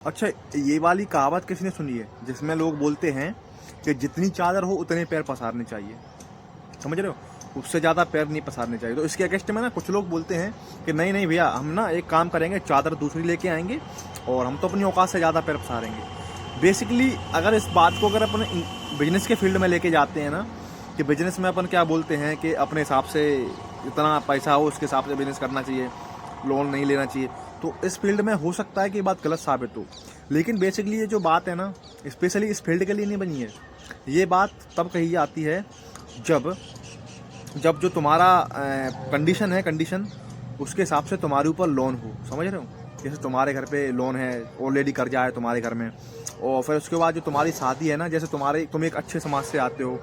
अच्छा, ये वाली कहावत किसने सुनी है जिसमें लोग बोलते हैं कि जितनी चादर हो उतने पैर पसारने चाहिए? समझ रहे हो? उससे ज़्यादा पैर नहीं पसारने चाहिए। तो इसके अगेंस्ट में ना कुछ लोग बोलते हैं कि नहीं नहीं भैया, हम ना एक काम करेंगे, चादर दूसरी लेके आएंगे और हम तो अपनी औकात से ज़्यादा पैर पसारेंगे। बेसिकली अगर इस बात को अगर अपन बिजनेस के फील्ड में लेके जाते हैं ना, कि बिजनेस में अपन क्या बोलते हैं कि अपने हिसाब से इतना पैसा हो उसके हिसाब से बिजनेस करना चाहिए, लोन नहीं लेना चाहिए। तो इस फील्ड में हो सकता है कि ये बात गलत साबित हो, लेकिन बेसिकली ये जो बात है ना, स्पेशली इस फील्ड के लिए नहीं बनी है। ये बात तब कही जाती है जब जब जो तुम्हारा कंडीशन है, कंडीशन उसके हिसाब से तुम्हारे ऊपर लोन हो। समझ रहे हो? जैसे तुम्हारे घर पे लोन है, ऑलरेडी कर्जा है तुम्हारे घर में, और फिर उसके बाद जो तुम्हारी शादी है ना, जैसे तुम एक अच्छे समाज से आते हो,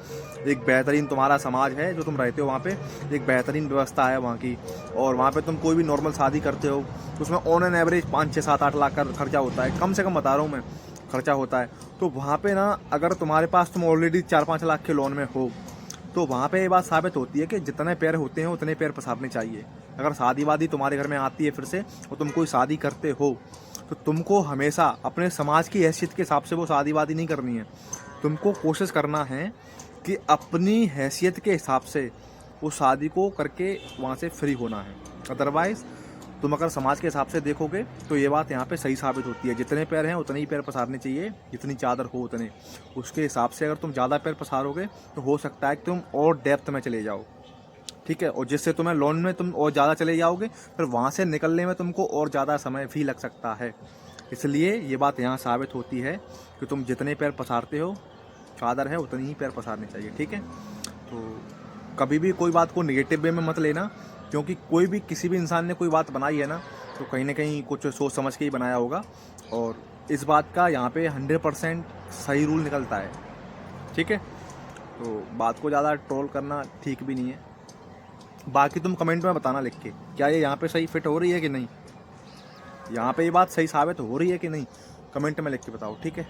एक बेहतरीन तुम्हारा समाज है जो तुम रहते हो, वहाँ पे एक बेहतरीन व्यवस्था है वहाँ की, और वहाँ पे तुम कोई भी नॉर्मल शादी करते हो तो उसमें ऑन एन एवरेज 5, 6, 7, 8 लाख का खर्चा होता है, कम से कम बता रहा हूँ मैं, खर्चा होता है। तो वहाँ पे ना अगर तुम्हारे पास तुम ऑलरेडी 4, 5 लाख के लोन में हो, तो वहाँ पे ये बात साबित होती है कि जितने पैर होते हैं उतने पैर पसारने चाहिए। अगर शादी वादी तुम्हारे घर में आती है फिर से, और तुम कोई शादी करते हो, तो तुमको हमेशा अपने समाज की हैसियत के हिसाब से वो शादी वादी नहीं करनी है। तुमको कोशिश करना है कि अपनी हैसियत के हिसाब से उस शादी को करके वहाँ से फ्री होना है। अदरवाइज़ तुम अगर समाज के हिसाब से देखोगे तो ये बात यहाँ पे सही साबित होती है, जितने पैर हैं उतने ही पैर पसारने चाहिए, जितनी चादर हो उतने। उसके हिसाब से अगर तुम ज़्यादा पैर पसारोगे तो हो सकता है कि तुम और डेप्थ में चले जाओ, ठीक है, और जिससे तुम्हें लोन में तुम और ज़्यादा चले जाओगे, फिर वहाँ से निकलने में तुमको और ज़्यादा समय भी लग सकता है। इसलिए ये बात यहाँ साबित होती है कि तुम जितने पैर पसारते हो, चादर है उतनी ही पैर पसारने चाहिए, ठीक है। तो कभी भी कोई बात को नेगेटिव वे में मत लेना, क्योंकि कोई भी किसी भी इंसान ने कोई बात बनाई है ना, तो कहीं ना कहीं कुछ सोच समझ के ही बनाया होगा, और इस बात का यहाँ पे 100% सही रूल निकलता है, ठीक है। तो बात को ज़्यादा ट्रोल करना ठीक भी नहीं है। बाकी तुम कमेंट में बताना लिख के, क्या ये यहाँ पे सही फिट हो रही है कि नहीं, यहाँ पे ये बात सही साबित हो रही है कि नहीं, कमेंट में लिख के बताओ, ठीक है।